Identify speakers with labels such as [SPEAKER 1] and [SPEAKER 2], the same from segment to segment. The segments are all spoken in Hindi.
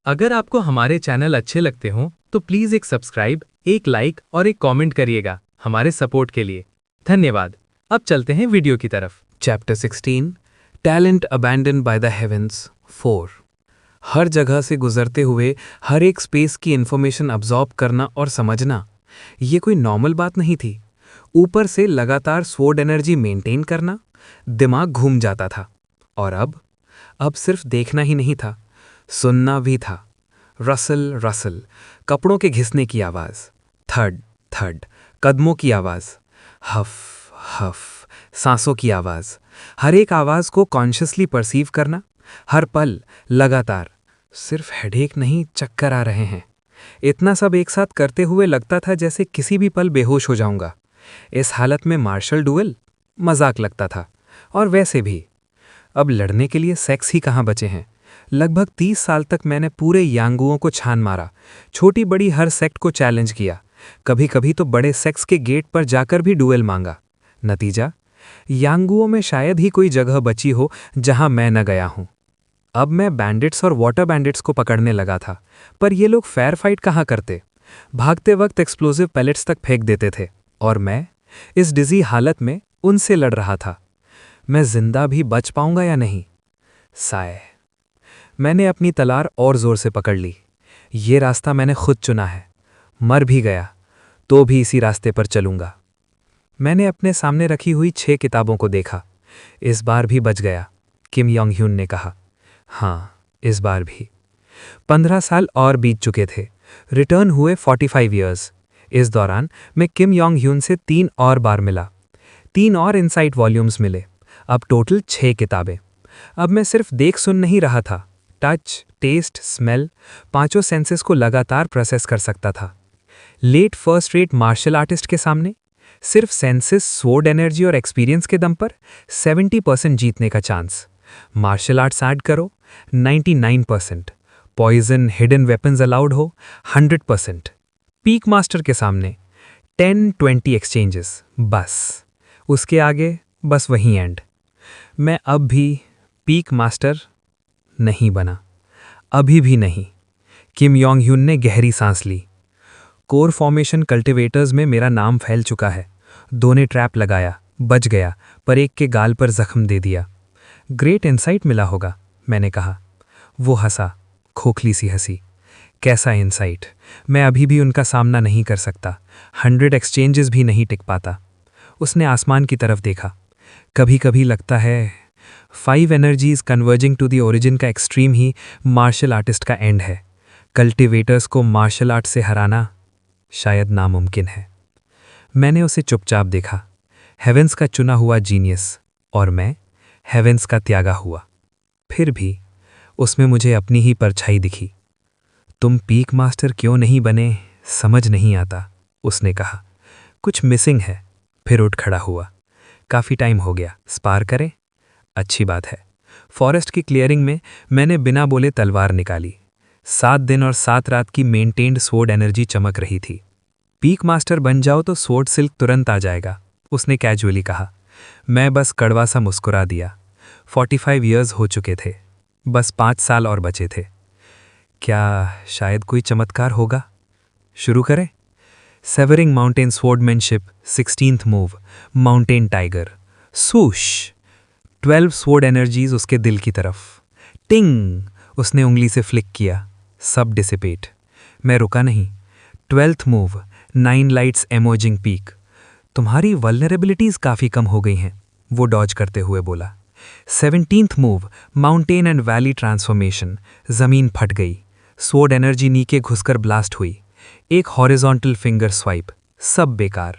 [SPEAKER 1] अगर आपको हमारे चैनल अच्छे लगते हों तो प्लीज़ एक सब्सक्राइब, एक लाइक और एक कमेंट करिएगा हमारे सपोर्ट के लिए। धन्यवाद। अब चलते हैं वीडियो की तरफ।
[SPEAKER 2] Chapter 16 talent abandon by the heavens 4। हर जगह से गुजरते हुए हर एक स्पेस की इंफॉर्मेशन अब्जॉर्ब करना और समझना, ये कोई नॉर्मल बात नहीं थी। ऊपर से लगातार स्वॉर्ड एनर्जी मेंटेन करना, दिमाग घूम जाता था। और अब सिर्फ देखना ही नहीं था, सुनना भी था। रसल रसल, कपड़ों के घिसने की आवाज़, थड थड, कदमों की आवाज़, हफ हफ, सांसों की आवाज़। हर एक आवाज़ को कॉन्शियसली परसीव करना, हर पल लगातार। सिर्फ हेडेक नहीं, चक्कर आ रहे हैं। इतना सब एक साथ करते हुए लगता था जैसे किसी भी पल बेहोश हो जाऊंगा। इस हालत में मार्शल डुएल मजाक लगता था। और वैसे भी अब लड़ने के लिए सेक्स ही कहाँ बचे हैं। लगभग 30 साल तक मैंने पूरे यांगुओं को छान मारा, छोटी बड़ी हर सेक्ट को चैलेंज किया, कभी कभी तो बड़े सेक्स के गेट पर जाकर भी डुएल मांगा। नतीजा, यांगुओं में शायद ही कोई जगह बची हो जहां मैं न गया हूं। अब मैं बैंडिट्स और वाटर बैंडिट्स को पकड़ने लगा था, पर ये लोग फेयर फाइट कहाँ करते। भागते वक्त एक्सप्लोसिव पैलेट्स तक फेंक देते थे, और मैं इस डिजी हालत में उनसे लड़ रहा था। मैं जिंदा भी बच पाऊंगा या नहीं? साय। मैंने अपनी तलार और जोर से पकड़ ली। ये रास्ता मैंने खुद चुना है। मर भी गया तो भी इसी रास्ते पर चलूंगा। मैंने अपने सामने रखी हुई 6 किताबों को देखा। इस बार भी बच गया, किम योंग ह्यून ने कहा। हाँ, इस बार भी। 15 साल और बीत चुके थे। रिटर्न हुए 45 ईयर्स। इस दौरान मैं किम योंग ह्यून से 3 और बार मिला। 3 और इनसाइट वॉल्यूम्स मिले। अब टोटल 6 किताबें। अब मैं सिर्फ देख सुन नहीं रहा था, टच, टेस्ट, स्मेल, पांचों सेंसेस को लगातार प्रोसेस कर सकता था। Let first rate martial artist के सामने सिर्फ सेंसेस, स्वॉर्ड एनर्जी और एक्सपीरियंस के दम पर 70% जीतने का चांस। मार्शल आर्ट्स ऐड करो 99%। पॉइजन, हिडन वेपन्स अलाउड हो 100%। पीक मास्टर के सामने 10-20 एक्सचेंजेस, बस। उसके आगे बस वही एंड। मैं अब भी पीक मास्टर नहीं बना, अभी भी नहीं। किम योंग ह्यून ने गहरी सांस ली। कोर फॉर्मेशन कल्टिवेटर्स में मेरा नाम फैल चुका है। 2 ने ट्रैप लगाया, बच गया, पर एक के गाल पर जख्म दे दिया। ग्रेट इंसाइट मिला होगा, मैंने कहा। वो हंसा, खोखली सी हंसी। कैसा इंसाइट? मैं अभी भी उनका सामना नहीं कर सकता। 100 एक्सचेंजेस भी नहीं टिक पाता। उसने आसमान की तरफ देखा। कभी कभी लगता है 5 energies converging to the origin का एक्सट्रीम ही मार्शल आर्टिस्ट का एंड है। कल्टिवेटर्स को मार्शल आर्ट से हराना शायद नामुमकिन है। मैंने उसे चुपचाप देखा। हेवेंस का चुना हुआ जीनियस, और मैं हेवेंस का त्यागा हुआ। फिर भी उसमें मुझे अपनी ही परछाई दिखी। तुम पीक मास्टर क्यों नहीं बने समझ नहीं आता, उसने कहा। कुछ मिसिंग है। फिर उठ खड़ा हुआ। काफ़ी टाइम हो गया, स्पार करें? अच्छी बात है। फॉरेस्ट की क्लियरिंग में मैंने बिना बोले तलवार निकाली। 7 दिन और 7 रात की मेंटेन्ड स्वॉर्ड एनर्जी चमक रही थी। पीक मास्टर बन जाओ तो स्वॉर्ड सिल्क तुरंत आ जाएगा, उसने कैजुअली कहा। मैं बस कड़वा सा मुस्कुरा दिया। 45 ईयर्स हो चुके थे, बस 5 साल और बचे थे। क्या शायद कोई चमत्कार होगा? शुरू करें? Severing mountain swordsmanship 16th move, mountain tiger. सूश, 12 स्वॉर्ड एनर्जीज उसके दिल की तरफ। टिंग, उसने उंगली से फ्लिक किया। सब डिसिपेट। मैं रुका नहीं। 12th move, 9 lights emerging peak. तुम्हारी वल्नरेबिलिटीज काफ़ी कम हो गई हैं, वो डॉज करते हुए बोला। 17th move, mountain and valley transformation. ज़मीन फट गई। स्वॉर्ड एनर्जी नीचे घुसकर ब्लास्ट हुई। एक हॉरिजॉन्टल फिंगर स्वाइप, सब बेकार।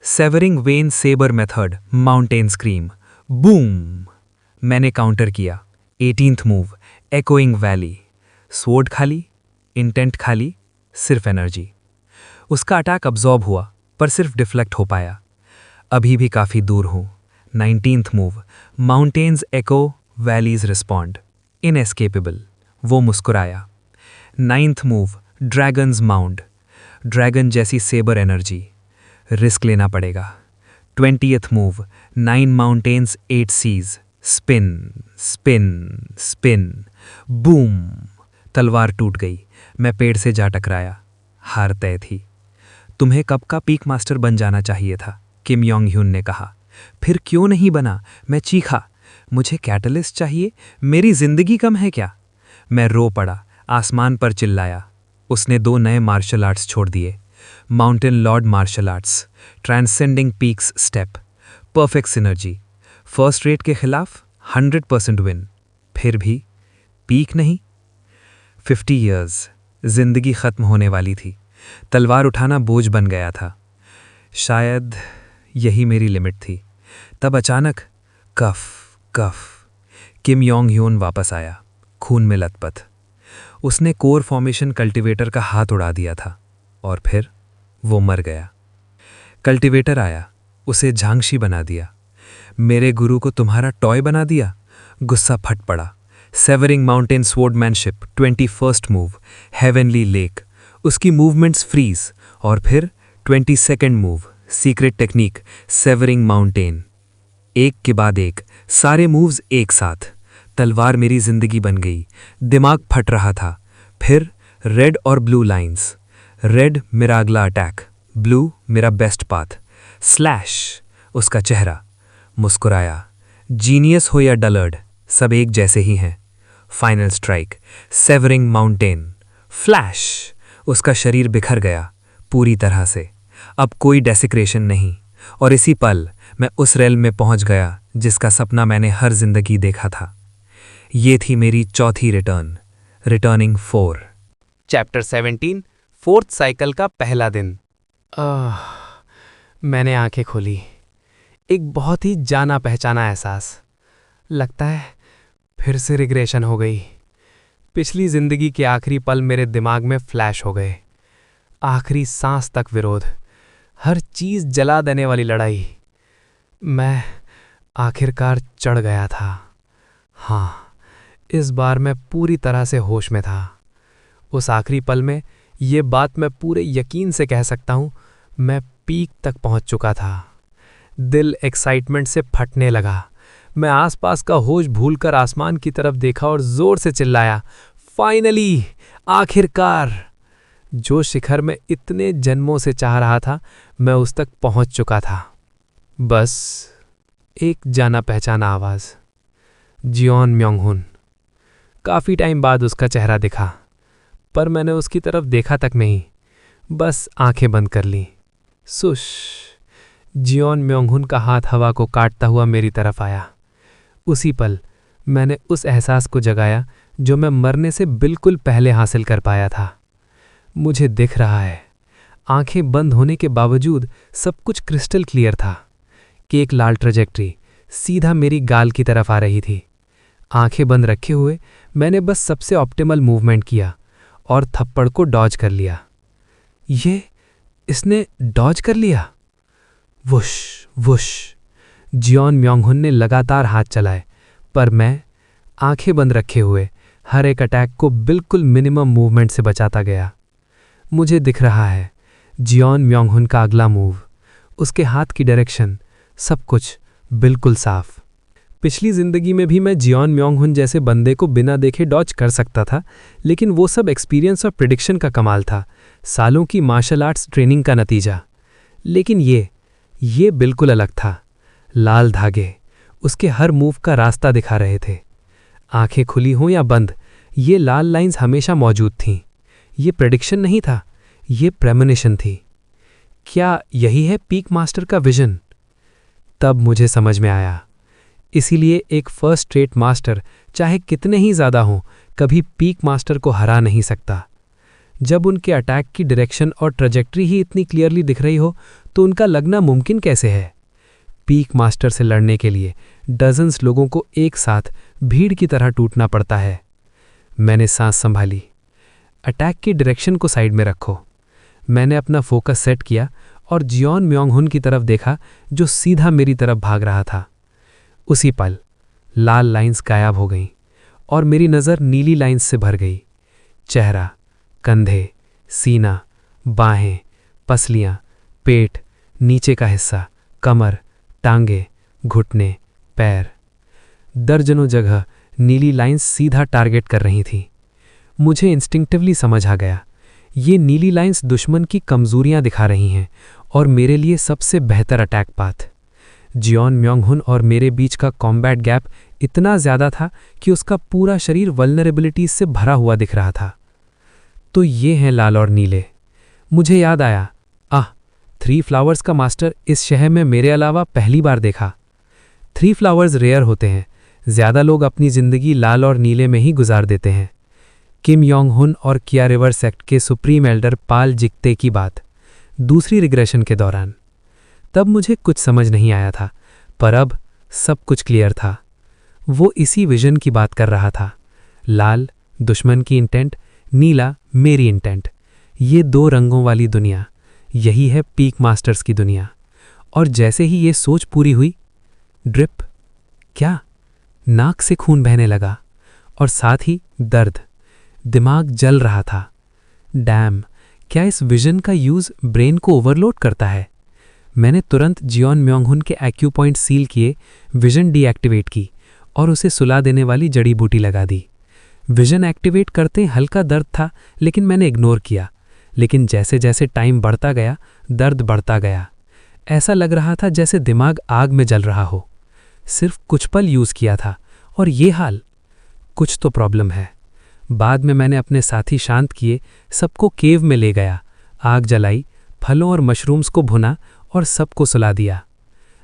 [SPEAKER 2] Severing vein sabre method, mountain scream. Boom, मैंने काउंटर किया। 18th move, echoing valley. Sword खाली, इंटेंट खाली, सिर्फ एनर्जी। उसका अटैक अब्जॉर्ब हुआ, पर सिर्फ डिफ्लेक्ट हो पाया। अभी भी काफ़ी दूर हूँ। 19th move, mountains echo, valleys respond. Inescapable, वो मुस्कुराया। 9th move, dragons mound. Dragon जैसी सेबर एनर्जी, रिस्क लेना पड़ेगा। 20th move, 9 mountains 8 seas. Spin spin spin, boom. तलवार टूट गई। मैं पेड़ से जा टकराया। हार तय थी। तुम्हें कब का पीक मास्टर बन जाना चाहिए था, किम योंग ह्यून ने कहा। फिर क्यों नहीं बना? मैं चीखा। मुझे कैटलिस्ट चाहिए, मेरी जिंदगी कम है क्या? मैं रो पड़ा, आसमान पर चिल्लाया। उसने 2 नए मार्शल आर्ट्स छोड़ दिए, mountain lord martial arts, transcending peaks step, perfect synergy. First rate के खिलाफ 100% विन। फिर भी पीक नहीं। 50 ईयर्स, जिंदगी खत्म होने वाली थी। तलवार उठाना बोझ बन गया था। शायद यही मेरी लिमिट थी। तब अचानक कफ कफ किम योंग ह्यून वापस आया, खून में लथपथ। उसने कोर फॉर्मेशन कल्टीवेटर का हाथ उड़ा दिया था और फिर वो मर गया। कल्टीवेटर आया, उसे झांगशी बना दिया। मेरे गुरु को तुम्हारा टॉय बना दिया। गुस्सा फट पड़ा। Severing mountain swordsmanship, 21st move, heavenly lake. उसकी मूवमेंट्स फ्रीज और फिर 22nd move, secret technique, severing mountain. एक के बाद एक, सारे मूव्स एक साथ। तलवार मेरी जिंदगी बन गई। दिमाग फट रहा था। फिर रेड और ब्लू लाइंस। रेड मेरा अगला अटैक, ब्लू मेरा बेस्ट पाथ। स्लैश, उसका चेहरा। मुस्कुराया। जीनियस हो या डलर्ड, सब एक जैसे ही हैं। Final strike, savouring mountain. Flash, उसका शरीर बिखर गया पूरी तरह से। अब कोई डेसिक्रेशन नहीं। और इसी पल मैं उस रेल में पहुंच गया जिसका सपना मैंने हर जिंदगी देखा था। ये थी मेरी चौथी return, returning 4।
[SPEAKER 1] Chapter 17, fourth cycle का पहला दिन। मैंने आंखें खोली। एक बहुत ही जाना पहचाना एहसास। लगता है फिर से रिग्रेशन हो गई। पिछली जिंदगी के आखिरी पल मेरे दिमाग में फ्लैश हो गए। आखिरी सांस तक विरोध, हर चीज जला देने वाली लड़ाई। मैं आखिरकार चढ़ गया था। हाँ, इस बार मैं पूरी तरह से होश में था। उस आखिरी पल में ये बात मैं पूरे यकीन से कह सकता हूँ, मैं पीक तक पहुँच चुका था। दिल एक्साइटमेंट से फटने लगा। मैं आसपास का होश भूलकर आसमान की तरफ देखा और जोर से चिल्लाया, फाइनली, आखिरकार। जो शिखर में इतने जन्मों से चाह रहा था, मैं उस तक पहुंच चुका था। बस एक जाना पहचाना आवाज, जियोन म्योंग हुन। काफी टाइम बाद उसका चेहरा दिखा, पर मैंने उसकी तरफ देखा तक नहीं, बस आंखें बंद कर ली। सुश। जियोन म्योंग हुन का हाथ हवा को काटता हुआ मेरी तरफ आया। उसी पल मैंने उस एहसास को जगाया जो मैं मरने से बिल्कुल पहले हासिल कर पाया था। मुझे दिख रहा है, आंखें बंद होने के बावजूद सब कुछ क्रिस्टल क्लियर था कि एक लाल ट्रैजेक्टरी सीधा मेरी गाल की तरफ आ रही थी। आंखें बंद रखे हुए मैंने बस सबसे ऑप्टिमल मूवमेंट किया और थप्पड़ को डॉज कर लिया। इसने डॉज कर लिया। Whoosh whoosh. जियोन म्योंग हुन ने लगातार हाथ चलाए, पर मैं आंखें बंद रखे हुए हर एक अटैक को बिल्कुल मिनिमम मूवमेंट से बचाता गया। मुझे दिख रहा है जियोन म्योंग हुन का अगला मूव, उसके हाथ की डायरेक्शन, सब कुछ बिल्कुल साफ। पिछली जिंदगी में भी मैं जियोन म्योंग हुन जैसे बंदे को बिना देखे डॉज कर सकता था, लेकिन वो सब एक्सपीरियंस और प्रिडिक्शन का कमाल था, सालों की मार्शल आर्ट्स ट्रेनिंग का नतीजा। लेकिन ये बिल्कुल अलग था। लाल धागे उसके हर मूव का रास्ता दिखा रहे थे। आंखें खुली हों या बंद, ये लाल लाइंस हमेशा मौजूद थीं। ये प्रेडिक्शन नहीं था, ये प्रेमोनिशन थी। क्या यही है पीक मास्टर का विजन? तब मुझे समझ में आया। इसीलिए एक फर्स्ट रेट मास्टर चाहे कितने ही ज़्यादा हों, कभी पीक मास्टर को हरा नहीं सकता। जब उनके अटैक की डायरेक्शन और ट्रैजेक्टरी ही इतनी क्लियरली दिख रही हो, तो उनका लगना मुमकिन कैसे है? पीक मास्टर से लड़ने के लिए डजन्स लोगों को एक साथ भीड़ की तरह टूटना पड़ता है। मैंने सांस संभाली। अटैक की डायरेक्शन को साइड में रखो। मैंने अपना फोकस सेट किया और जियोन म्योंग हुन की तरफ देखा, जो सीधा मेरी तरफ भाग रहा था। उसी पल लाल लाइंस गायब हो गईं और मेरी नज़र नीली लाइंस से भर गई। चेहरा, कंधे, सीना, बाहें, पसलियां, पेट, नीचे का हिस्सा, कमर, टांगे, घुटने, पैर। दर्जनों जगह नीली लाइंस सीधा टारगेट कर रही थीं। मुझे इंस्टिंक्टिवली समझ आ गया, ये नीली लाइंस दुश्मन की कमजोरियां दिखा रही हैं और मेरे लिए सबसे बेहतर अटैक पाथ। जियोन म्योंगहुन और मेरे बीच का कॉम्बैट गैप इतना ज्यादा था कि उसका पूरा शरीर वल्नरेबिलिटीज से भरा हुआ दिख रहा था। तो ये हैं लाल और नीले। मुझे याद आया, 3 फ्लावर्स का मास्टर इस शहर में मेरे अलावा पहली बार देखा। 3 फ्लावर्स रेयर होते हैं, ज्यादा लोग अपनी जिंदगी लाल और नीले में ही गुजार देते हैं। किम योंग हुन और किया रिवर सेक्ट के सुप्रीम एल्डर पाल जिक्ते की बात, दूसरी रिग्रेशन के दौरान। तब मुझे कुछ समझ नहीं आया था, पर अब सब कुछ क्लियर था। वो इसी विजन की बात कर रहा था। लाल दुश्मन की इंटेंट, नीला मेरी इंटेंट, ये 2 रंगों वाली दुनिया, यही है पीक मास्टर्स की दुनिया। और जैसे ही ये सोच पूरी हुई, ड्रिप, क्या नाक से खून बहने लगा और साथ ही दर्द, दिमाग जल रहा था। डैम, क्या इस विजन का यूज ब्रेन को ओवरलोड करता है? मैंने तुरंत जियोन म्योंगहुन के एक्यू पॉइंट सील किए, विजन डीएक्टिवेट की और उसे सुला देने वाली जड़ी बूटी लगा दी। विजन एक्टिवेट करते हल्का दर्द था, लेकिन मैंने इग्नोर किया। लेकिन जैसे जैसे टाइम बढ़ता गया, दर्द बढ़ता गया। ऐसा लग रहा था जैसे दिमाग आग में जल रहा हो। सिर्फ कुछ पल यूज किया था और ये हाल, कुछ तो प्रॉब्लम है। बाद में मैंने अपने साथी शांत किए, सबको केव में ले गया, आग जलाई, फलों और मशरूम्स को भुना और सबको सुला दिया।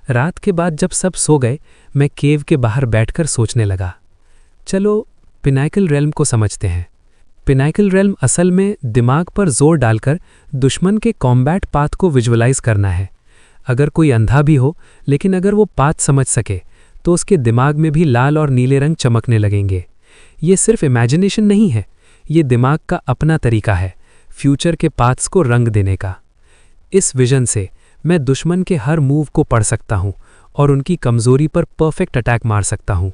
[SPEAKER 1] रात के बाद जब सब सो गए, मैं केव के बाहर बैठकर सोचने लगा, चलो पिनाकल रेल्म को समझते हैं। पिनाकल रेल्म असल में दिमाग पर जोर डालकर दुश्मन के कॉम्बैट पाथ को विजुअलाइज करना है। अगर कोई अंधा भी हो, लेकिन अगर वो पाथ समझ सके, तो उसके दिमाग में भी लाल और नीले रंग चमकने लगेंगे। ये सिर्फ इमेजिनेशन नहीं है, ये दिमाग का अपना तरीका है फ्यूचर के पाथ्स को रंग देने का। इस विजन से मैं दुश्मन के हर मूव को पढ़ सकता हूँ और उनकी कमजोरी पर परफेक्ट अटैक मार सकता हूँ।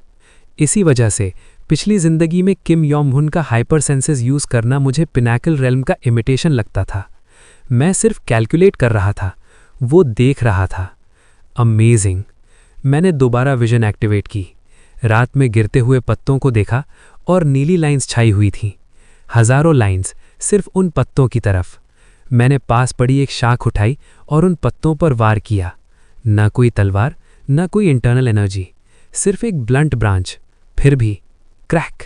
[SPEAKER 1] इसी वजह से पिछली जिंदगी में किम योंग हुन का हाइपर सेंसेस यूज करना मुझे पिनाकल रेल्म का इमिटेशन लगता था। मैं सिर्फ कैलकुलेट कर रहा था, वो देख रहा था। अमेजिंग। मैंने दोबारा विजन एक्टिवेट की, रात में गिरते हुए पत्तों को देखा और नीली लाइंस छाई हुई थीं, हजारों लाइंस सिर्फ उन पत्तों की तरफ। मैंने पास पड़ी एक शाख उठाई और उन पत्तों पर वार किया। ना कोई तलवार, ना कोई इंटरनल एनर्जी, सिर्फ एक ब्लंट ब्रांच। फिर भी क्रैक,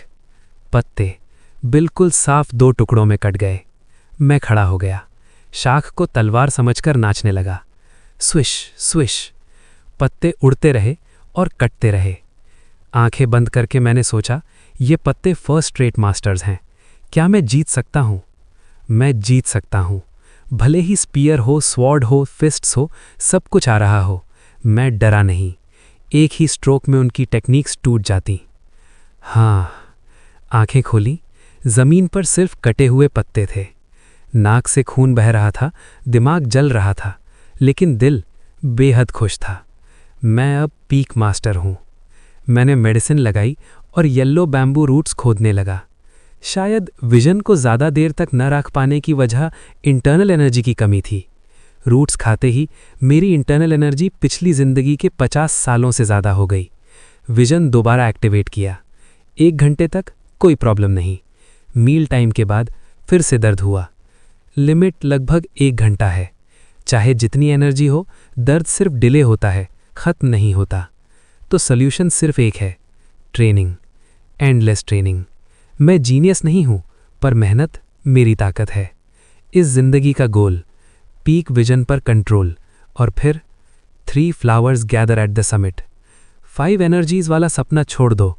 [SPEAKER 1] पत्ते बिल्कुल साफ 2 टुकड़ों में कट गए। मैं खड़ा हो गया, शाख को तलवार समझकर नाचने लगा। स्विश स्विश, पत्ते उड़ते रहे और कटते रहे। आंखें बंद करके मैंने सोचा, ये पत्ते फर्स्ट रेट मास्टर्स हैं। क्या मैं जीत सकता हूँ? मैं जीत सकता हूँ। भले ही स्पीयर हो, स्वॉर्ड हो, फिस्ट्स हो, सब कुछ आ रहा हो, मैं डरा नहीं। एक ही स्ट्रोक में उनकी टेक्निक्स टूट जाती। हाँ, आंखें खोली, जमीन पर सिर्फ कटे हुए पत्ते थे। नाक से खून बह रहा था, दिमाग जल रहा था, लेकिन दिल बेहद खुश था। मैं अब पीक मास्टर हूँ। मैंने मेडिसिन लगाई और येल्लो बैम्बू रूट्स खोदने लगा। शायद विजन को ज़्यादा देर तक न रख पाने की वजह इंटरनल एनर्जी की कमी थी। रूट्स खाते ही मेरी इंटरनल एनर्जी पिछली ज़िंदगी के 50 सालों से ज़्यादा हो गई। विजन दोबारा एक्टिवेट किया। 1 घंटे तक कोई प्रॉब्लम नहीं। मील टाइम के बाद फिर से दर्द हुआ। लिमिट लगभग 1 घंटा है। चाहे जितनी एनर्जी हो, दर्द सिर्फ डिले होता है, ख़त्म नहीं होता। तो सॉल्यूशन सिर्फ एक है, ट्रेनिंग, एंडलेस ट्रेनिंग। मैं जीनियस नहीं हूँ, पर मेहनत मेरी ताकत है। इस जिंदगी का गोल, पीक विजन पर कंट्रोल, और फिर 3 flowers gather at the summit. 5 energies वाला सपना छोड़ दो,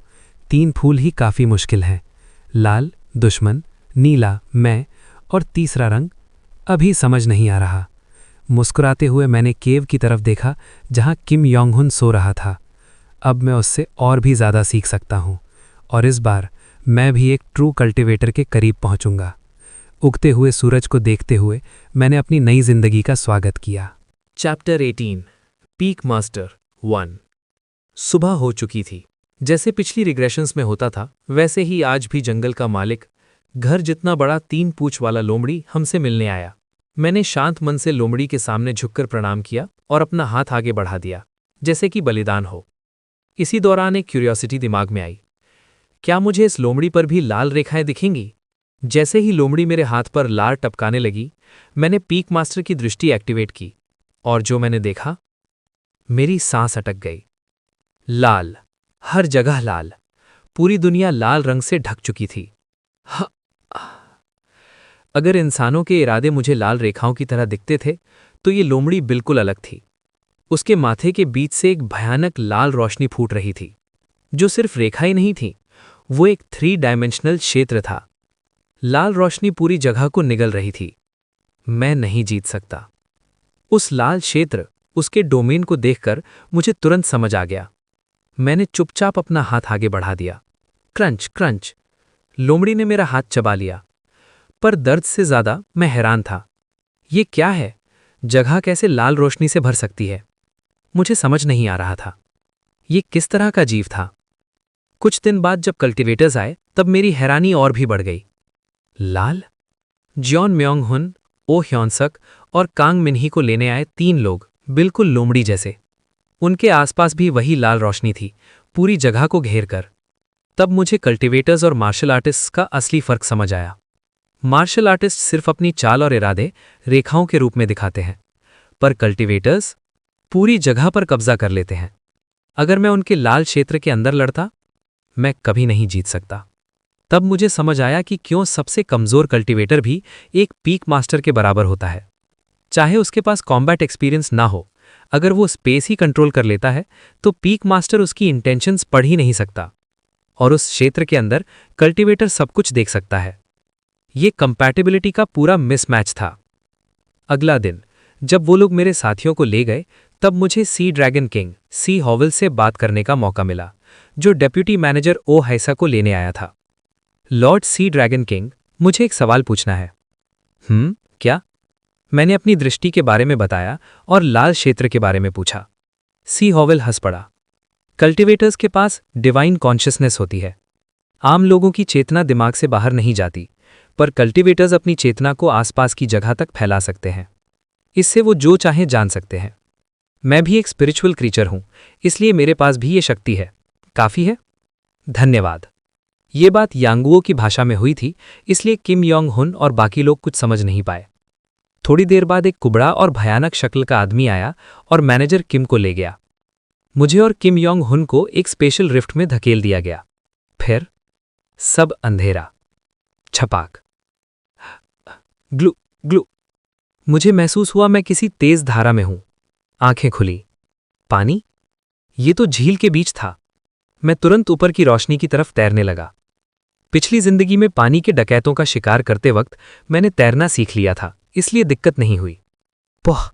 [SPEAKER 1] 3 फूल ही काफ़ी मुश्किल हैं। लाल दुश्मन, नीला मैं, और तीसरा रंग अभी समझ नहीं आ रहा। मुस्कुराते हुए मैंने केव की तरफ देखा, जहां किम योंग हुन सो रहा था। अब मैं उससे और भी ज़्यादा सीख सकता हूँ, और इस बार मैं भी एक ट्रू कल्टिवेटर के करीब पहुँचूंगा। उगते हुए सूरज को देखते हुए मैंने अपनी नई जिंदगी का स्वागत किया।
[SPEAKER 2] Chapter 18 peak master 1। सुबह हो चुकी थी। जैसे पिछली रिग्रेशंस में होता था, वैसे ही आज भी जंगल का मालिक, घर जितना बड़ा 3 पूंछ वाला लोमड़ी हमसे मिलने आया। मैंने शांत मन से लोमड़ी के सामने झुककर प्रणाम किया और अपना हाथ आगे बढ़ा दिया, जैसे कि बलिदान हो। इसी दौरान एक क्यूरियोसिटी दिमाग में आई, क्या मुझे इस लोमड़ी पर भी लाल रेखाएं दिखेंगी? जैसे ही लोमड़ी मेरे हाथ पर लार टपकाने लगी, मैंने पीक मास्टर की दृष्टि एक्टिवेट की, और जो मैंने देखा, मेरी सांस अटक गई। लाल, हर जगह लाल, पूरी दुनिया लाल रंग से ढक चुकी थी। ह- अगर इंसानों के इरादे मुझे लाल रेखाओं की तरह दिखते थे, तो ये लोमड़ी बिल्कुल अलग थी। उसके माथे के बीच से एक भयानक लाल रोशनी फूट रही थी, जो सिर्फ रेखाएं नहीं थी, वो एक 3 डायमेंशनल क्षेत्र था। लाल रोशनी पूरी जगह को निगल रही थी। मैं नहीं जीत सकता। उस लाल क्षेत्र, उसके डोमेन को देखकर मुझे तुरंत समझ आ गया। मैंने चुपचाप अपना हाथ आगे बढ़ा दिया। क्रंच क्रंच, लोमड़ी ने मेरा हाथ चबा लिया। पर दर्द से ज्यादा मैं हैरान था। ये क्या है? जगह कैसे लाल रोशनी से भर सकती है? मुझे समझ नहीं आ रहा था। ये किस तरह का जीव था? कुछ दिन बाद जब कल्टीवेटर्स आए, तब मेरी हैरानी और भी बढ़ गई। लाल? जियोन म्योंग हुन, ओ ह्योनसक और कांग मिन्ही को लेने आए 3 लोग, बिल्कुल लोमड़ी जैसे। उनके आसपास भी वही लाल रोशनी थी, पूरी जगह को घेर कर। तब मुझे कल्टीवेटर्स और मार्शल आर्टिस्ट्स का असली फर्क समझ आया। मार्शल आर्टिस्ट सिर्फ अपनी चाल और इरादे रेखाओं के रूप में दिखाते हैं, पर कल्टीवेटर्स पूरी जगह पर कब्जा कर लेते हैं। अगर मैं उनके लाल क्षेत्र के अंदर लड़ता, मैं कभी नहीं जीत सकता। तब मुझे समझ आया कि क्यों सबसे कमजोर कल्टीवेटर भी एक पीक मास्टर के बराबर होता है। चाहे उसके पास कॉम्बैट एक्सपीरियंस ना हो, अगर वो स्पेस ही कंट्रोल कर लेता है, तो पीक मास्टर उसकी इंटेंशंस पढ़ ही नहीं सकता, और उस क्षेत्र के अंदर कल्टीवेटर सब कुछ देख सकता है। ये कंपैटिबिलिटी का पूरा मिसमैच था। अगला दिन जब वो लोग मेरे साथियों को ले गए, तब मुझे सी ड्रैगन किंग सी हॉवल से बात करने का मौका मिला, जो डेप्यूटी मैनेजर ओ हैसा को लेने आया था। लॉर्ड सी ड्रैगन किंग, मुझे एक सवाल पूछना है। क्या? मैंने अपनी दृष्टि के बारे में बताया और लाल क्षेत्र के बारे में पूछा। सी हॉवल हंस पड़ा। कल्टीवेटर्स के पास डिवाइन कॉन्शियसनेस होती है। आम लोगों की चेतना दिमाग से बाहर नहीं जाती, पर कल्टीवेटर्स अपनी चेतना को आसपास की जगह तक फैला सकते हैं। इससे वो जो चाहें जान सकते हैं। मैं भी एक स्पिरिचुअल क्रीचर हूं, इसलिए मेरे पास भी ये शक्ति है। काफी है? धन्यवाद। ये बात यांगुओ की भाषा में हुई थी, इसलिए किम योंग हुन और बाकी लोग कुछ समझ नहीं पाए। थोड़ी देर बाद एक कुबड़ा और भयानक शक्ल का आदमी आया और मैनेजर किम को ले गया। मुझे और किम योंग हुन को एक स्पेशल रिफ्ट में धकेल दिया गया। फिर सब अंधेरा। छपाक। ग्लू ग्लू। मुझे महसूस हुआ मैं किसी तेज धारा में हूं। आंखें खुली। पानी? ये तो झील के बीच था। मैं तुरंत ऊपर की रोशनी की तरफ तैरने लगा। पिछली जिंदगी में पानी के डकैतों का शिकार करते वक्त मैंने तैरना सीख लिया था, इसलिए दिक्कत नहीं हुई। पोह!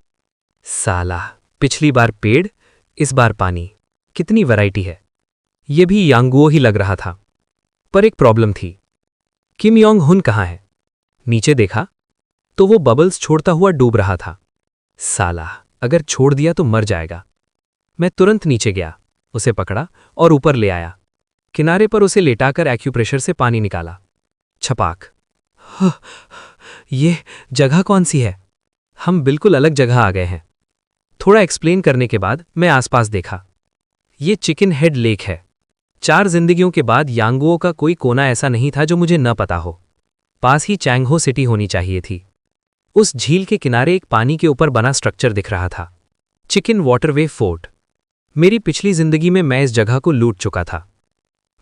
[SPEAKER 2] साला, पिछली बार पेड़, इस बार पानी। कितनी वैरायटी है। यह भी यांगुओ ही लग रहा था। पर एक प्रॉब्लम थी। किम योंग हुन कहाँ है? नीचे देखा तो वो बबल्स छोड़ता हुआ डूब रहा था। साला, अगर छोड़ दिया तो मर जाएगा। मैं तुरंत नीचे गया, उसे पकड़ा और ऊपर ले आया। किनारे पर उसे लेटाकर एक्यूप्रेशर से पानी निकाला। छपाक। ये जगह कौन सी है? हम बिल्कुल अलग जगह आ गए हैं। थोड़ा एक्सप्लेन करने के बाद मैं आसपास देखा। ये चिकन हेड लेक है। 4 जिंदगियों के बाद यांगुओ का कोई कोना ऐसा नहीं था जो मुझे न पता हो। पास ही चैंगहो सिटी होनी चाहिए थी। उस झील के किनारे एक पानी के ऊपर बना स्ट्रक्चर दिख रहा था। Chicken waterway fort. मेरी पिछली जिंदगी में मैं इस जगह को लूट चुका था।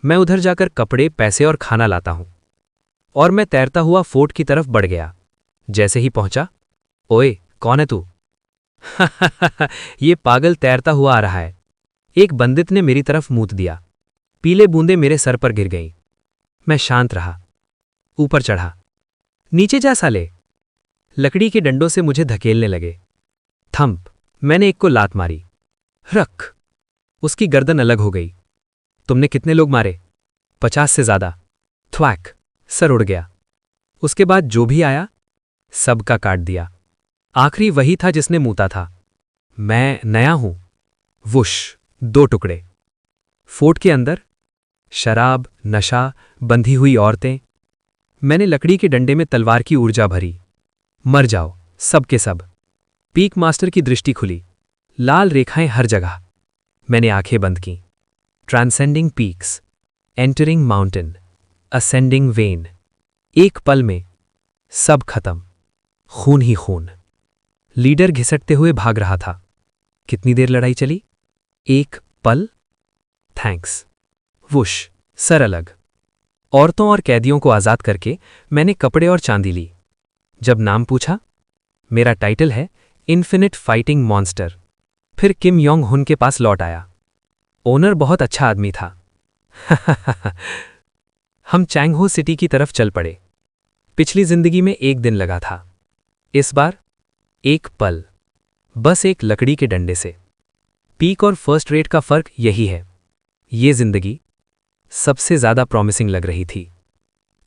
[SPEAKER 2] मैं उधर जाकर कपड़े, पैसे और खाना लाता हूं। और मैं तैरता हुआ फोर्ट की तरफ बढ़ गया। जैसे ही पहुंचा, ओए, कौन है तू? ये पागल तैरता हुआ आ रहा है। एक बंदित ने मेरी तरफ मूत दिया। पीले बूंदें मेरे सर पर गिर गईं। मैं शांत रहा। ऊपर चढ़ा। नीचे जा साले। लकड़ी के डंडों से मुझे धकेलने लगे। थंप। मैंने एक को लात मारी। रख। उसकी गर्दन अलग हो गई। तुमने कितने लोग मारे? 50 से ज्यादा। थ्वैक। सर उड़ गया। उसके बाद जो भी आया, सबका काट दिया। आखिरी वही था जिसने मूता था। मैं नया हूं। वुश। 2 टुकड़े। फोर्ट के अंदर शराब, नशा, बंधी हुई औरतें। मैंने लकड़ी के डंडे में तलवार की ऊर्जा भरी। मर जाओ, सब के सब। पीक मास्टर की दृष्टि खुली। लाल रेखाएं हर जगह। मैंने आंखें बंद की। Transcending peaks, entering mountain, ascending when.
[SPEAKER 1] एक पल में सब खत्म, खून ही खून। लीडर घिसटते हुए भाग रहा था। कितनी देर लड़ाई चली? एक पल। थैंक्स। वुश, सर अलग। औरतों और कैदियों को आज़ाद करके मैंने कपड़े और चांदी ली। जब नाम पूछा, मेरा टाइटल है इन्फिनिट फाइटिंग मॉन्स्टर। फिर किम योंग हुन के पास लौट आया। ओनर बहुत अच्छा आदमी था। हम चैंगहो सिटी की तरफ चल पड़े। पिछली जिंदगी में एक दिन लगा था, इस बार एक पल, बस एक लकड़ी के डंडे से। पीक और फर्स्ट रेट का फर्क यही है। ये जिंदगी सबसे ज्यादा प्रॉमिसिंग लग रही थी।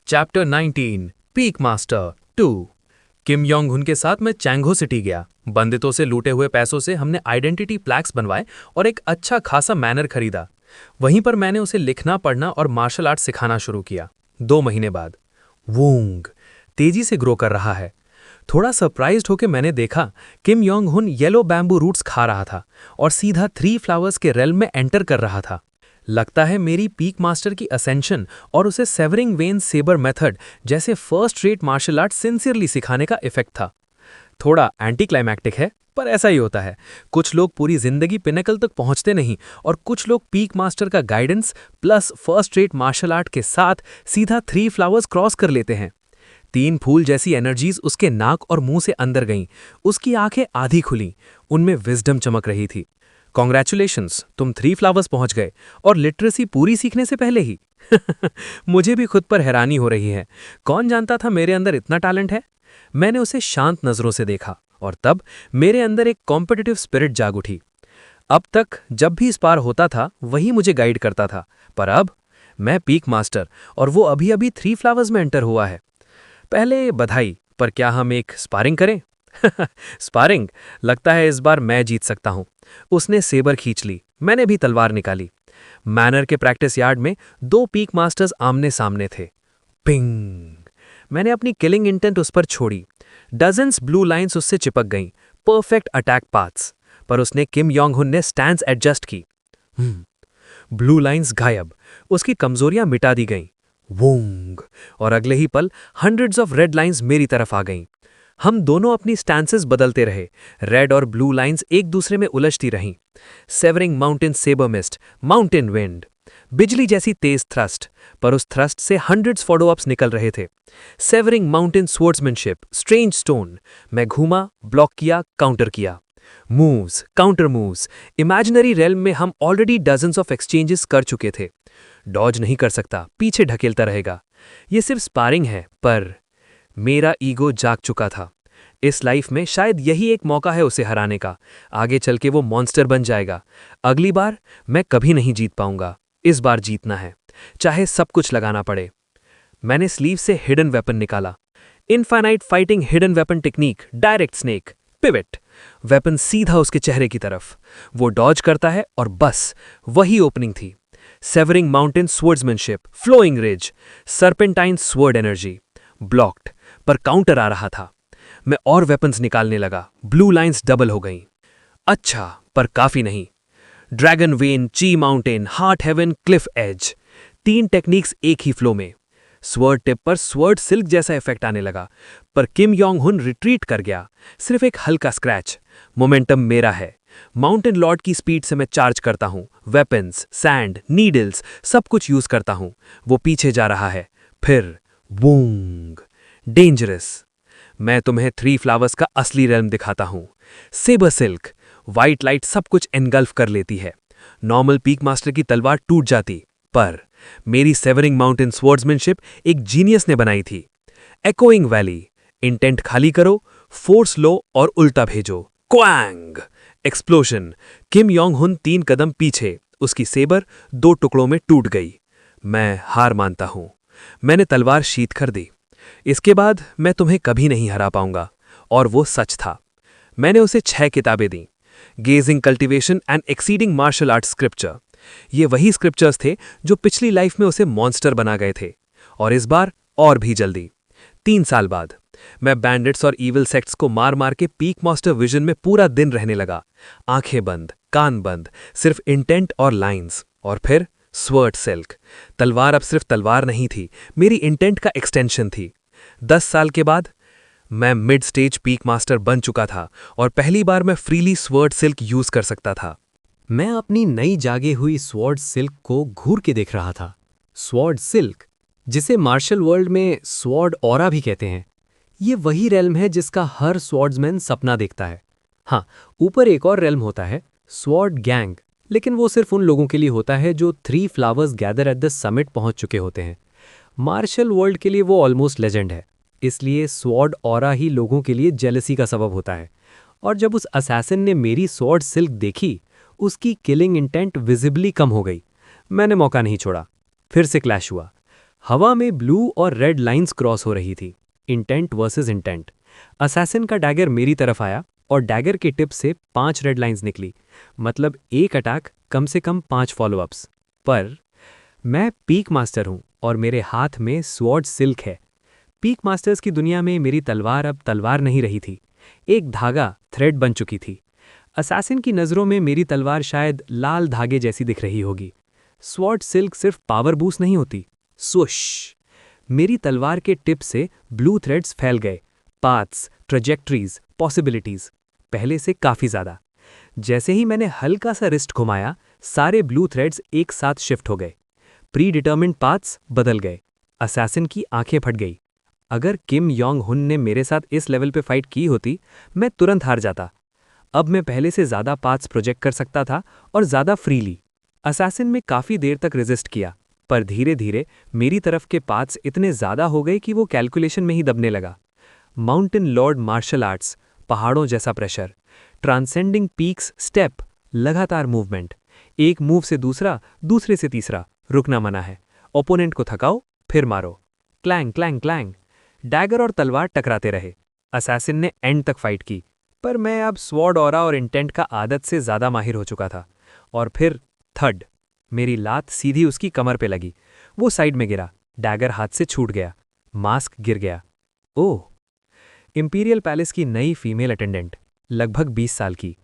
[SPEAKER 2] Chapter 19 peak master 2। किम योंग हुन के साथ मैं चैंगहो सिटी गया। बंदितों से लूटे हुए पैसों से हमने आइडेंटिटी प्लैक्स बनवाए और एक अच्छा खासा मैनर खरीदा। वहीं पर मैंने उसे लिखना, पढ़ना और मार्शल आर्ट सिखाना शुरू किया। 2 महीने बाद वूंग तेजी से ग्रो कर रहा है। थोड़ा सरप्राइज्ड होकर मैंने देखा किम योंग हुन येलो बैम्बू रूट्स खा रहा था और सीधा 3 फ्लावर्स के रेल्म में एंटर कर रहा था। लगता है मेरी पीक मास्टर की असेंशन और उसे सेवरिंग वेन सेबर मेथड जैसे first rate martial art sincerely सिखाने का इफेक्ट था। थोड़ा एंटी क्लाइमैक्टिक है, पर ऐसा ही होता है। कुछ लोग पूरी जिंदगी पिनेकल तक पहुंचते नहीं और कुछ लोग पीक मास्टर का guidance plus first rate martial art के साथ सीधा 3 फ्लावर्स क्रॉस कर लेते हैं। 3 फूल जैसी एनर्जीज उसके नाक और मुंह से अंदर गईं। उसकी आंखें आधी खुली, उनमें विजडम चमक रही थी। कॉन्ग्रेचुलेशंस, तुम 3 फ्लावर्स पहुंच गए और लिटरेसी पूरी सीखने से पहले ही। मुझे भी खुद पर हैरानी हो रही है। कौन जानता था मेरे अंदर इतना टैलेंट है। मैंने उसे शांत नजरों से देखा और तब मेरे अंदर एक कॉम्पिटिटिव स्पिरिट जाग उठी। अब तक जब भी स्पार होता था वही मुझे गाइड करता था, पर अब मैं पीक मास्टर और वो अभी अभी 3 फ्लावर्स में एंटर हुआ है। पहले बधाई, पर क्या हम एक स्पारिंग करें? स्पारिंग? लगता है इस बार मैं जीत सकता हूं। उसने सेबर खींच ली, मैंने भी तलवार निकाली। मैनर के प्रैक्टिस यार्ड में 2 पीक मास्टर्स आमने सामने थे। पिंग! मैंने अपनी किलिंग इंटेंट उस पर छोड़ी। डजन्स ब्लू लाइंस उससे चिपक गईं, परफेक्ट अटैक पाथ्स। पर उसने किम योंग हुन ने स्टैंस एडजस्ट की। ब्लू लाइंस गायब, उसकी कमजोरियां मिटा दी गईं। वूंग! और अगले ही पल हंड्रेड्स ऑफ रेड लाइंस मेरी तरफ आ गईं। हम दोनों अपनी स्टैंसेस बदलते रहे। रेड और ब्लू लाइंस एक दूसरे में उलझती रहीं। Severing mountain sabre mist, mountain wind, बिजली जैसी तेज थ्रस्ट, पर उस थ्रस्ट से हंड्रेड्स फॉलो अप्स निकल रहे थे। Severing mountain swordsmanship, strange stone. मैं घूमा, ब्लॉक किया, काउंटर किया। Moves, counter moves. Imaginary realm में हम ऑलरेडी डजन्स ऑफ एक्सचेंजेस कर चुके थे। डॉज नहीं कर सकता, पीछे ढकेलता रहेगा। ये सिर्फ स्पारिंग है, पर मेरा ईगो जाग चुका था। इस लाइफ में शायद यही एक मौका है उसे हराने का। आगे चल के वो मॉन्स्टर बन जाएगा। अगली बार मैं कभी नहीं जीत पाऊंगा। इस बार जीतना है, चाहे सब कुछ लगाना पड़े। मैंने स्लीव से हिडन वेपन निकाला। Infinite fighting hidden weapon technique, direct snake, pivot. Weapon सीधा उसके चेहरे की तरफ। वो डॉज करता है और बस वही ओपनिंग थी। Severing mountain swordsmanship, flowing ridge, serpentine sword energy. Blocked, पर काउंटर आ रहा था। मैं और वेपन्स निकालने लगा। ब्लू लाइंस डबल हो गईं। अच्छा, पर काफी नहीं। Dragon vein, chi mountain, heart heaven, cliff edge. 3 techniques एक ही फ्लो में। स्वर्ड टिप पर स्वर्ड सिल्क जैसा इफेक्ट आने लगा, पर किम योंग हुन रिट्रीट कर गया। सिर्फ एक हल्का स्क्रैच। मोमेंटम मेरा है। माउंटेन लॉर्ड की स्पीड से मैं चार्ज करता हूं। वेपन्स, सैंड, नीडल्स, सब कुछ यूज करता हूं। वो पीछे जा रहा है। फिर वूंग! डेंजरस! मैं तुम्हें 3 फ्लावर्स का असली रेल्म दिखाता हूं। सेबर सिल्क, व्हाइट लाइट सब कुछ एनगल्फ कर लेती है। नॉर्मल पीक मास्टर की तलवार टूट जाती, पर मेरी सेवरिंग माउंटेन स्वर्ड्समैनशिप एक जीनियस ने बनाई थी। एकोइंग वैली, इंटेंट खाली करो, फोर्स लो और उल्टा भेजो। क्वैंग! एक्सप्लोजन। किम योंग हुन 3 कदम पीछे, उसकी सेबर 2 टुकड़ों में टूट गई। मैं हार मानता हूं। मैंने तलवार शीत कर दी। इसके बाद मैं तुम्हें कभी नहीं हरा पाऊंगा। और वो सच था। मैंने उसे 6 किताबें दी। Gazing cultivation and exceeding martial art scripture. ये वही स्क्रिप्चर्स थे जो पिछली लाइफ में उसे मॉन्स्टर बना गए थे, और इस बार और भी जल्दी। 3 साल बाद मैं बैंडिट्स और ईविल सेक्ट्स को मार मार के पीक मास्टर विजन में पूरा दिन रहने लगा। आंखें बंद, कान बंद, सिर्फ इंटेंट और लाइंस। और फिर स्वर्ड सिल्क। तलवार अब सिर्फ तलवार नहीं थी, मेरी इंटेंट का एक्सटेंशन थी। 10 साल के बाद मैं मिड स्टेज पीक मास्टर बन चुका था और पहली बार मैं फ्रीली स्वर्ड सिल्क यूज कर सकता था।
[SPEAKER 3] मैं अपनी नई जागे हुई स्वॉर्ड सिल्क को घूर के देख रहा था। स्वॉर्ड सिल्क, जिसे मार्शल वर्ल्ड में स्वॉर्ड ऑरा भी कहते हैं, ये वही रेल्म है जिसका हर स्वॉर्ड्समैन सपना देखता है। हाँ, ऊपर एक और रेल्म होता है, स्वॉर्ड गैंग, लेकिन वो सिर्फ उन लोगों के लिए होता है जो 3 flowers gather at the summit पहुंच चुके होते हैं। मार्शल वर्ल्ड के लिए वो ऑलमोस्ट लेजेंड है, इसलिए स्वॉर्ड ऑरा ही लोगों के लिए जेलसी का सबब होता है। और जब उस असैसिन ने मेरी स्वॉर्ड सिल्क देखी, उसकी किलिंग इंटेंट विजिबली कम हो गई। मैंने मौका नहीं छोड़ा। फिर से क्लैश हुआ। हवा में ब्लू और रेड लाइंस क्रॉस हो रही थी। Intent versus intent. असैसिन का डैगर मेरी तरफ आया और डैगर के टिप से 5 रेड लाइंस निकली, मतलब एक अटैक कम से कम 5 फॉलोअप्स। पर मैं पीक मास्टर हूं और मेरे हाथ में स्वॉर्ड सिल्क है। पीक मास्टर्स की दुनिया में मेरी तलवार अब तलवार नहीं रही थी, एक धागा, थ्रेड बन चुकी थी। असैसिन की नज़रों में मेरी तलवार शायद लाल धागे जैसी दिख रही होगी। स्वॉर्ड सिल्क सिर्फ पावर बूस्ट नहीं होती, स्वुश! मेरी तलवार के टिप से ब्लू थ्रेड्स फैल गए, पाथ्स, ट्रेजेक्टरीज, पॉसिबिलिटीज, पहले से काफ़ी ज़्यादा। जैसे ही मैंने हल्का सा रिस्ट घुमाया, सारे ब्लू थ्रेड्स एक साथ शिफ्ट हो गए। प्री डिटर्मिन्ड पाथ्स बदल गए। असैसिन की आंखें फट गई। अगर किम योंग हुन ने मेरे साथ इस लेवल पे फाइट की होती, मैं तुरंत हार जाता। अब मैं पहले से ज़्यादा पाथ्स प्रोजेक्ट कर सकता था और ज़्यादा फ्रीली। असैसिन में काफ़ी देर तक रेजिस्ट किया, पर धीरे धीरे मेरी तरफ के पाथ्स इतने ज़्यादा हो गए कि वो कैलकुलेशन में ही दबने लगा। माउंटेन लॉर्ड मार्शल आर्ट्स, पहाड़ों जैसा प्रेशर, ट्रांसेंडिंग पीक्स स्टेप, लगातार मूवमेंट, एक मूव से दूसरा, दूसरे से तीसरा, रुकना मना है। ओपोनेंट को थकाओ, फिर मारो। Clang clang clang. डैगर और तलवार टकराते रहे। असैसिन ने एंड तक फाइट की, पर मैं अब स्वॉर्ड ऑरा और इंटेंट का आदत से ज़्यादा माहिर हो चुका था। और फिर थर्ड, मेरी लात सीधी उसकी कमर पे लगी। वो साइड में गिरा, डैगर हाथ से छूट गया, मास्क गिर गया। ओह! इंपीरियल पैलेस की नई फीमेल अटेंडेंट, लगभग 20 साल की।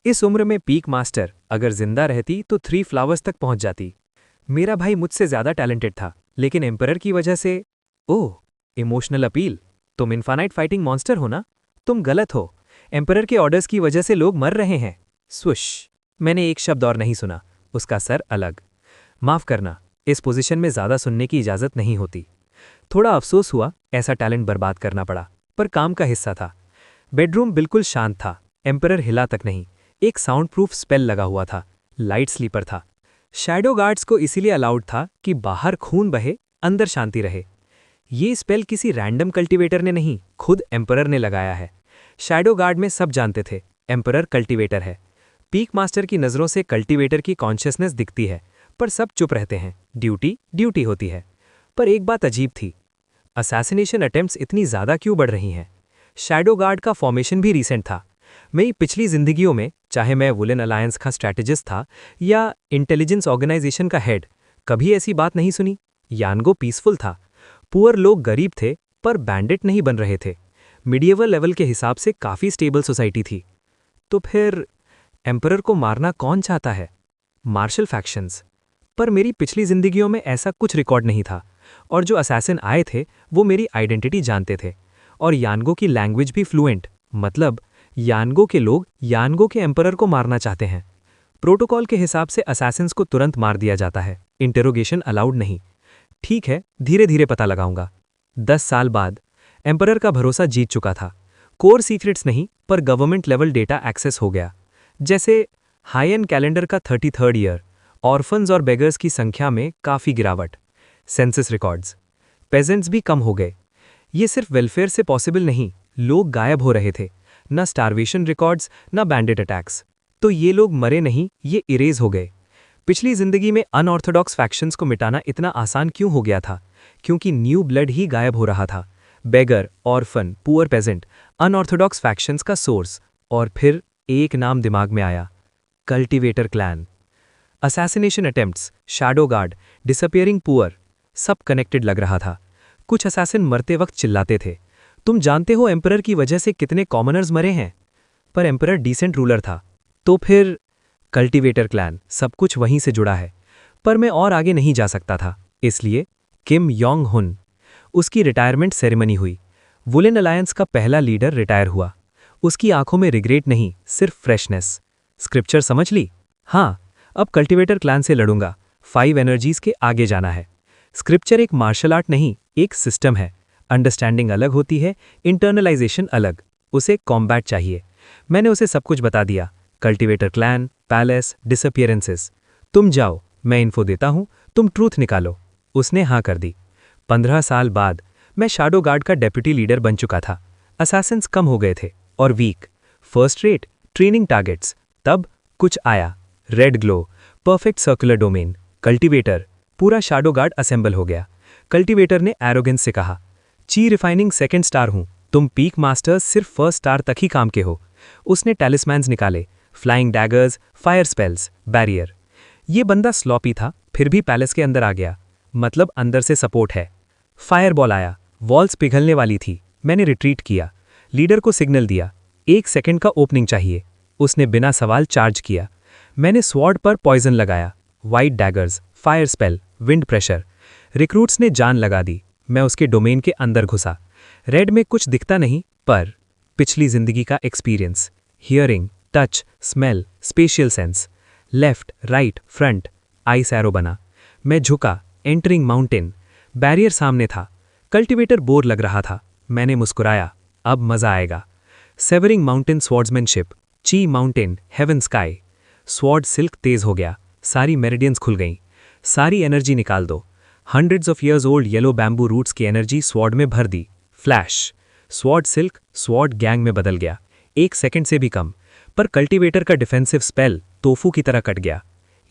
[SPEAKER 3] इस उम्र में पीक मास्टर अगर जिंदा रहती तो 3 फ्लावर्स तक पहुंच जाती। मेरा भाई मुझसे ज़्यादा टैलेंटेड था, लेकिन एम्परर की वजह से। ओह! Emotional appeal. तुम इन्फानाइट फाइटिंग मॉन्स्टर हो ना? तुम गलत हो। एम्परर के ऑर्डर्स की वजह से लोग मर रहे हैं। स्विश! मैंने एक शब्द और नहीं सुना, उसका सर अलग। माफ करना, इस पोजीशन में ज़्यादा सुनने की इजाज़त नहीं होती। थोड़ा अफसोस हुआ, ऐसा टैलेंट बर्बाद करना पड़ा, पर काम का हिस्सा था। बेडरूम बिल्कुल शांत था, एम्परर हिला तक नहीं। एक साउंड प्रूफ स्पेल लगा हुआ था, लाइट स्लीपर था। शैडो गार्ड्स को इसीलिए अलाउड था कि बाहर खून बहे, अंदर शांति रहे। ये स्पेल किसी रैंडम कल्टीवेटर ने नहीं, खुद एम्परर ने लगाया है। शैडो गार्ड में सब जानते थे, एम्परर कल्टीवेटर है। पीक मास्टर की नज़रों से कल्टीवेटर की कॉन्शियसनेस दिखती है, पर सब चुप रहते हैं। ड्यूटी ड्यूटी होती है। पर एक बात अजीब थी, असैसिनेशन अटेम्प्ट्स इतनी ज़्यादा क्यों बढ़ रही हैं? शैडो गार्ड का फॉर्मेशन भी रीसेंट था। मेरी पिछली जिंदगियों में, चाहे मैं वुलन अलायंस का स्ट्रैटेजिस्ट था या इंटेलिजेंस ऑर्गेनाइजेशन का हेड, कभी ऐसी बात नहीं सुनी। यानगो पीसफुल था। पुअर लोग गरीब थे, पर बैंडिट नहीं बन रहे थे। मिडिएवल लेवल के हिसाब से काफ़ी स्टेबल सोसाइटी थी। तो फिर एम्परर को मारना कौन चाहता है? Martial factions. पर मेरी पिछली जिंदगियों में ऐसा कुछ रिकॉर्ड नहीं था, और जो असैसिन आए थे वो मेरी आइडेंटिटी जानते थे, और यानगो की लैंग्वेज भी फ्लुएंट, मतलब यानगो के लोग यानगो के एम्परर को मारना चाहते हैं। प्रोटोकॉल के हिसाब से असैसिन्स को तुरंत मार दिया जाता है, इंटेरोगेशन अलाउड नहीं। ठीक है, धीरे धीरे पता लगाऊंगा। 10 साल बाद एम्परर का भरोसा जीत चुका था। कोर सीक्रेट्स नहीं, पर गवर्नमेंट लेवल डेटा एक्सेस हो गया। जैसे हाई एंड कैलेंडर का 33rd ईयर, ऑर्फन्स और बेगर्स की संख्या में काफ़ी गिरावट, सेंसस रिकॉर्ड्स, पेजेंट्स भी कम हो गए। ये सिर्फ वेलफेयर से पॉसिबल नहीं, लोग गायब हो रहे थे। न स्टारवेशन रिकॉर्ड्स, न बैंडिट अटैक्स। तो ये लोग मरे नहीं, ये इरेज हो गए। पिछली जिंदगी में अनऑर्थोडॉक्स फैक्शंस को मिटाना इतना आसान क्यों हो गया था? क्योंकि न्यू ब्लड ही गायब हो रहा था। Beggar, orphan, poor peasant, unorthodox factions का सोर्स। और फिर एक नाम दिमाग में आया, cultivator clan. Assassination attempts, shadow guard, disappearing poor, सब कनेक्टेड लग रहा था। कुछ असैसिन मरते वक्त चिल्लाते थे, तुम जानते हो एम्परर की वजह से कितने कॉमनर्स मरे हैं? पर एम्परर डिसेंट रूलर था। तो फिर कल्टीवेटर क्लैन, सब कुछ वहीं से जुड़ा है। पर मैं और आगे नहीं जा सकता था, इसलिए किम योंग हुन। उसकी रिटायरमेंट सेरेमनी हुई। वुलेन अलायंस का पहला लीडर रिटायर हुआ। उसकी आंखों में रिग्रेट नहीं, सिर्फ फ्रेशनेस। स्क्रिप्चर समझ ली? हाँ, अब कल्टीवेटर क्लैन से लड़ूंगा। 5 एनर्जीज के आगे जाना है। स्क्रिप्चर एक मार्शल आर्ट नहीं, एक सिस्टम है। अंडरस्टैंडिंग अलग होती है, इंटरनलाइजेशन अलग। उसे कॉम्बैट चाहिए। मैंने उसे सब कुछ बता दिया, कल्टीवेटर क्लैन, पैलेस, डिसअपियरेंसेस। तुम जाओ, मैं इन्फो देता हूं, तुम ट्रूथ निकालो। उसने हाँ कर दी। 15 साल बाद मैं शैडो गार्ड का डेप्यूटी लीडर बन चुका था। असैसिन्स कम हो गए थे और weak. First rate training targets. तब कुछ आया। Red glow, perfect circular domain, cultivator. पूरा शैडो गार्ड असेंबल हो गया। कल्टीवेटर ने एरोगेंस से कहा, ची रिफाइनिंग सेकंड स्टार हूं, तुम पीक मास्टर्स सिर्फ फर्स्ट स्टार तक ही काम के हो। उसने टैलिस्मैन्स निकाले, flying daggers, fire spells, barrier. ये बंदा स्लॉपी था, फिर भी पैलेस के अंदर आ गया। मतलब अंदर से सपोर्ट है। फायर बॉल आया, वॉल्स पिघलने वाली थी। मैंने रिट्रीट किया। लीडर को सिग्नल दिया, 1 सेकंड का ओपनिंग चाहिए। उसने बिना सवाल चार्ज किया। मैंने स्वॉर्ड पर पॉइजन लगाया, white daggers, fire spell, wind pressure. Recruits ने जान लगा दी। मैं उसके डोमेन के अंदर घुसा। रेड में कुछ दिखता नहीं, पर पिछली जिंदगी का experience, hearing, touch, smell, spatial sense. Left, right, front, ice arrow बना। मैं झुका, एंटरिंग माउंटेन। बैरियर सामने था। कल्टीवेटर बोर लग रहा था। मैंने मुस्कुराया, अब मजा आएगा। Savouring mountain swordsmanship, chi mountain, heaven sky. Sword silk तेज हो गया, सारी मेरिडियंस खुल गईं। सारी एनर्जी निकाल दो। Hundreds of years old yellow bamboo roots की एनर्जी स्वॉर्ड में भर दी। Flash, sword silk sword gang में बदल गया। 1 सेकंड से भी कम। पर कल्टीवेटर का डिफेंसिव स्पेल तोफू की तरह कट गया।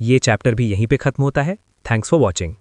[SPEAKER 3] ये चैप्टर भी यहीं पे खत्म होता है। Thanks for watching.